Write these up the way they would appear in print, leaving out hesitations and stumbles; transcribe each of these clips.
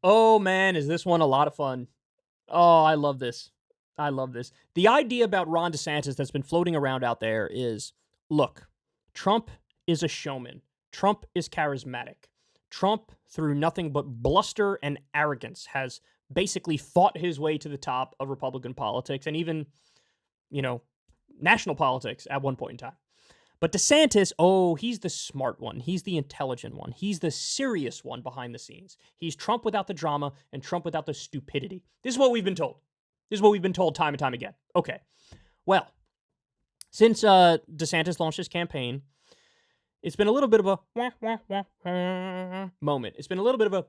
Oh, man, is this one a lot of fun. Oh, I love this. I love this. The idea about Ron DeSantis that's been floating around out there is, look, Trump is a showman. Trump is charismatic. Trump, through nothing but bluster and arrogance, has basically fought his way to the top of Republican politics and even, national politics at one point in time. But DeSantis, oh, he's the smart one. He's the intelligent one. He's the serious one behind the scenes. He's Trump without the drama and Trump without the stupidity. This is what we've been told. This is what we've been told time and time again. Okay. Well, since DeSantis launched his campaign, it's been a little bit of a moment. It's been a little bit of a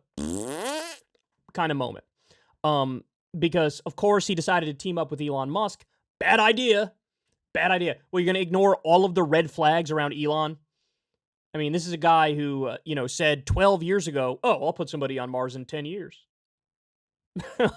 kind of moment. Because, of course, he decided to team up with Elon Musk. Bad idea. Bad idea. Well, you're going to ignore all of the red flags around Elon? I mean, this is a guy who, said 12 years ago, oh, I'll put somebody on Mars in 10 years.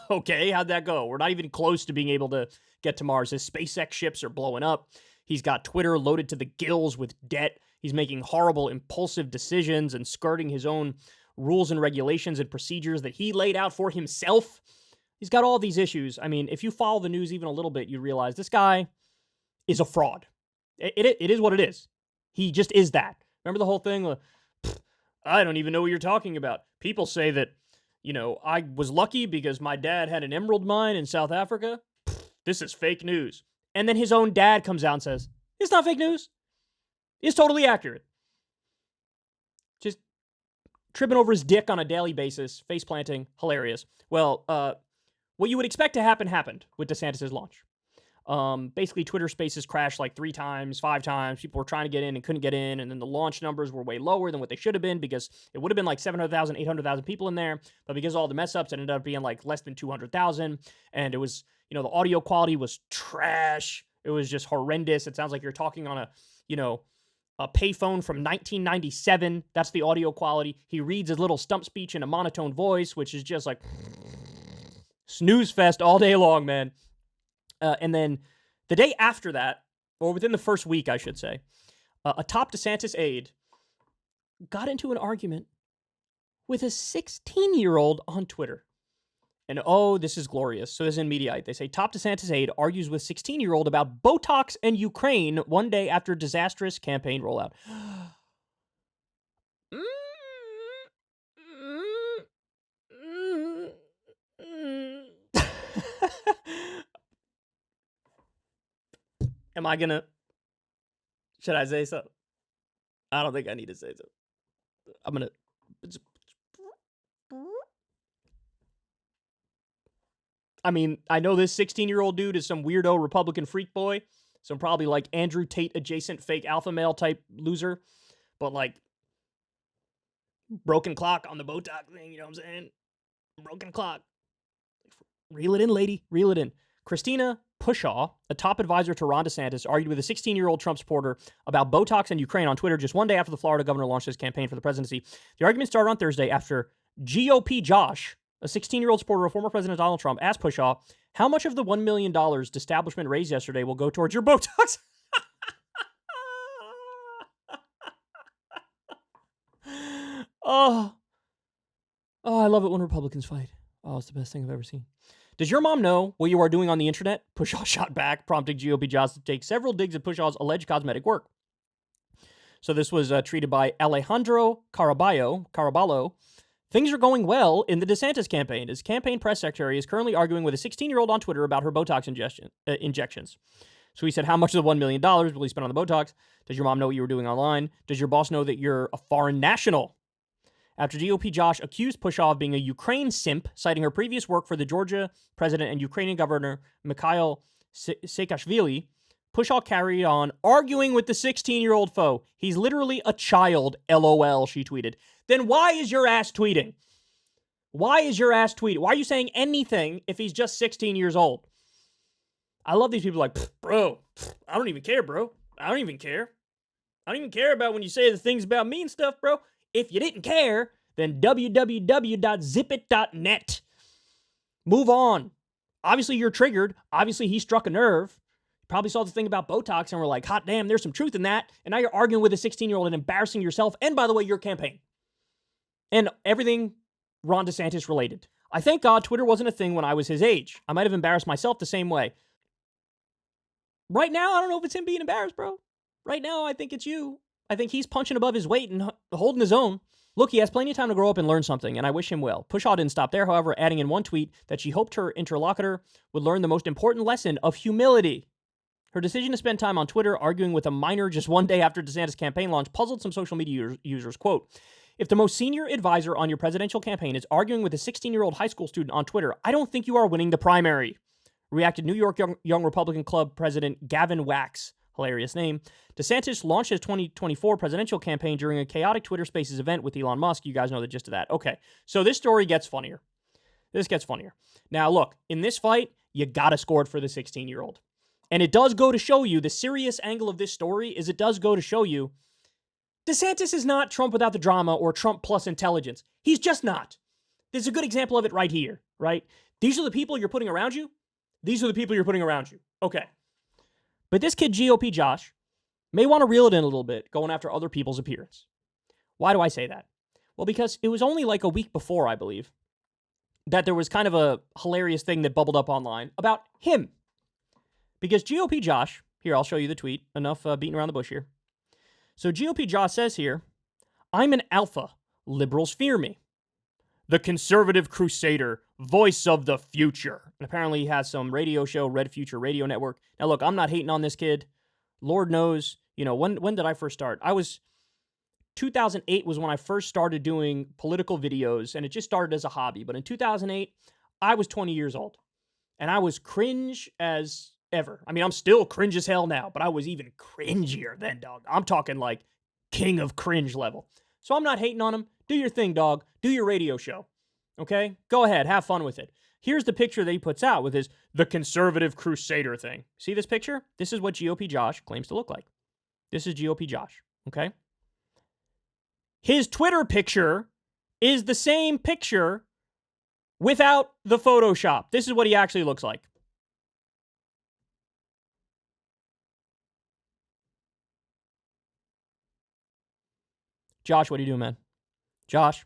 Okay, how'd that go? We're not even close to being able to get to Mars. His SpaceX ships are blowing up. He's got Twitter loaded to the gills with debt. He's making horrible, impulsive decisions and skirting his own rules and regulations and procedures that he laid out for himself. He's got all these issues. I mean, if you follow the news even a little bit, you realize this guy is a fraud. It is what it is. He just is that. Remember the whole thing? I don't even know what you're talking about. People say that, I was lucky because my dad had an emerald mine in South Africa. This is fake news. And then his own dad comes out and says, it's not fake news. It's totally accurate. Just tripping over his dick on a daily basis, face planting, hilarious. Well, what you would expect to happen happened with DeSantis' launch. Basically, Twitter Spaces crashed like 3 times, 5 times. People were trying to get in and couldn't get in. And then the launch numbers were way lower than what they should have been because it would have been like 700,000, 800,000 people in there. But because of all the mess ups, it ended up being like less than 200,000. And it was, the audio quality was trash. It was just horrendous. It sounds like you're talking on a payphone from 1997. That's the audio quality. He reads his little stump speech in a monotone voice, which is just like snooze fest all day long, man. And then the day after that, or within the first week, I should say, a top DeSantis aide got into an argument with a 16-year-old on Twitter. And oh, this is glorious. So this is in Mediaite. They say top DeSantis aide argues with 16-year-old about Botox and Ukraine one day after disastrous campaign rollout. Am I gonna... Should I say so? I don't think I need to say so. I'm gonna... I mean, I know this 16-year-old dude is some weirdo Republican freak boy, some probably like Andrew Tate adjacent fake alpha male type loser, but like broken clock on the Botox thing, you know what I'm saying? Broken clock. Reel it in, lady. Reel it in. Christina Pushaw, a top advisor to Ron DeSantis, argued with a 16-year-old Trump supporter about Botox and Ukraine on Twitter just one day after the Florida governor launched his campaign for the presidency. The argument started on Thursday after GOP Josh, a 16-year-old supporter of former President Donald Trump, asked Pushaw, how much of the $1 million the establishment raised yesterday will go towards your Botox? Oh, I love it when Republicans fight. Oh, it's the best thing I've ever seen. Does your mom know what you are doing on the internet? Pushaw shot back, prompting GOP Josh to take several digs at Pushaw's alleged cosmetic work. So this was treated by Alejandro Caraballo. Things are going well in the DeSantis campaign. His campaign press secretary is currently arguing with a 16-year-old on Twitter about her Botox injections. So he said, how much of the $1 million will he spend on the Botox? Does your mom know what you were doing online? Does your boss know that you're a foreign national? After GOP Josh accused Pushaw of being a Ukraine simp, citing her previous work for the Georgia president and Ukrainian governor Mikhail Saakashvili, Pushaw carried on arguing with the 16-year-old foe. He's literally a child, LOL, she tweeted. Then why is your ass tweeting? Why is your ass tweeting? Why are you saying anything if he's just 16 years old? I love these people like, bro, I don't even care, bro. I don't even care. I don't even care about when you say the things about me and stuff, bro. If you didn't care, then www.zipit.net. Move on. Obviously, you're triggered. Obviously, he struck a nerve. You probably saw the thing about Botox and were like, hot damn, there's some truth in that. And now you're arguing with a 16-year-old and embarrassing yourself and, by the way, your campaign. And everything Ron DeSantis related. I thank God Twitter wasn't a thing when I was his age. I might have embarrassed myself the same way. Right now, I don't know if it's him being embarrassed, bro. Right now, I think it's you. I think he's punching above his weight and holding his own. Look, he has plenty of time to grow up and learn something, and I wish him well. Pushaw didn't stop there, however, adding in one tweet that she hoped her interlocutor would learn the most important lesson of humility. Her decision to spend time on Twitter arguing with a minor just one day after DeSantis' campaign launch puzzled some social media users. Quote, if the most senior advisor on your presidential campaign is arguing with a 16-year-old high school student on Twitter, I don't think you are winning the primary, reacted New York Young Republican Club President Gavin Wax. Hilarious name. DeSantis launched his 2024 presidential campaign during a chaotic Twitter Spaces event with Elon Musk. You guys know the gist of that. Okay, so this story gets funnier. This gets funnier. Now, look, in this fight, you gotta score it for the 16-year-old. And it does go to show you, the serious angle of this story is it does go to show you, DeSantis is not Trump without the drama or Trump plus intelligence. He's just not. There's a good example of it right here, right? These are the people you're putting around you. These are the people you're putting around you. Okay. But this kid, GOP Josh, may want to reel it in a little bit, going after other people's appearance. Why do I say that? Well, because it was only like a week before, I believe, that there was kind of a hilarious thing that bubbled up online about him. Because GOP Josh, here, I'll show you the tweet. Enough beating around the bush here. So GOP Josh says here, I'm an alpha. Liberals fear me. The conservative crusader, voice of the future. And apparently he has some radio show, Red Future Radio Network. Now, look, I'm not hating on this kid. Lord knows, you know, when did I first start? 2008 was when I first started doing political videos, and it just started as a hobby. But in 2008, I was 20 years old, and I was cringe as ever. I mean, I'm still cringe as hell now, but I was even cringier then, dog. I'm talking like king of cringe level. So I'm not hating on him. Do your thing, dog. Do your radio show. Okay? Go ahead. Have fun with it. Here's the picture that he puts out with his the conservative crusader thing. See this picture? This is what GOP Josh claims to look like. This is GOP Josh. Okay? His Twitter picture is the same picture without the Photoshop. This is what he actually looks like. Josh, what are you doing, man? Josh,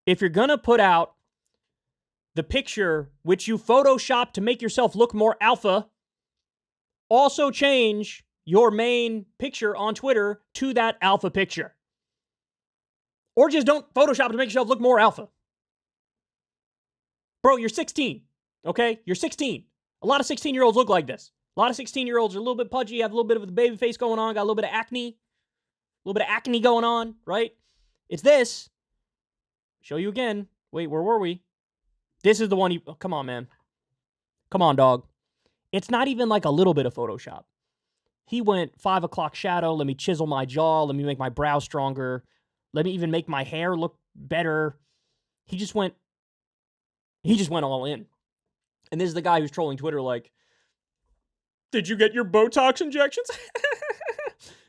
if you're going to put out the picture which you Photoshopped to make yourself look more alpha, also change your main picture on Twitter to that alpha picture. Or just don't Photoshop to make yourself look more alpha. Bro, you're 16, okay? You're 16. A lot of 16-year-olds look like this. A lot of 16-year-olds are a little bit pudgy, have a little bit of the baby face going on, got a little bit of acne. A little bit of acne going on, right? It's this. Show you again. Wait, where were we? This is the one you... Oh, come on, man. Come on, dog. It's not even like a little bit of Photoshop. He went 5 o'clock shadow. Let me chisel my jaw. Let me make my brow stronger. Let me even make my hair look better. He just went all in. And this is the guy who's trolling Twitter like, did you get your Botox injections?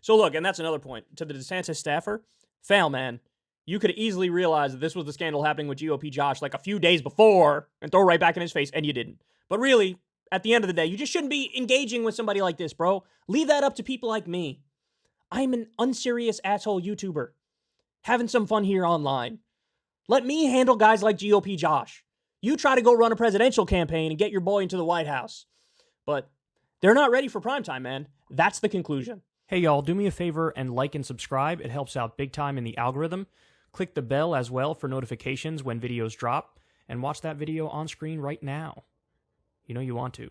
So look, and that's another point. To the DeSantis staffer, fail, man. You could easily realize that this was the scandal happening with GOP Josh like a few days before and throw it right back in his face, and you didn't. But really, at the end of the day, you just shouldn't be engaging with somebody like this, bro. Leave that up to people like me. I'm an unserious asshole YouTuber. Having some fun here online. Let me handle guys like GOP Josh. You try to go run a presidential campaign and get your boy into the White House. But they're not ready for primetime, man. That's the conclusion. Hey, y'all, do me a favor and like and subscribe. It helps out big time in the algorithm. Click the bell as well for notifications when videos drop. And watch that video on screen right now. You know you want to.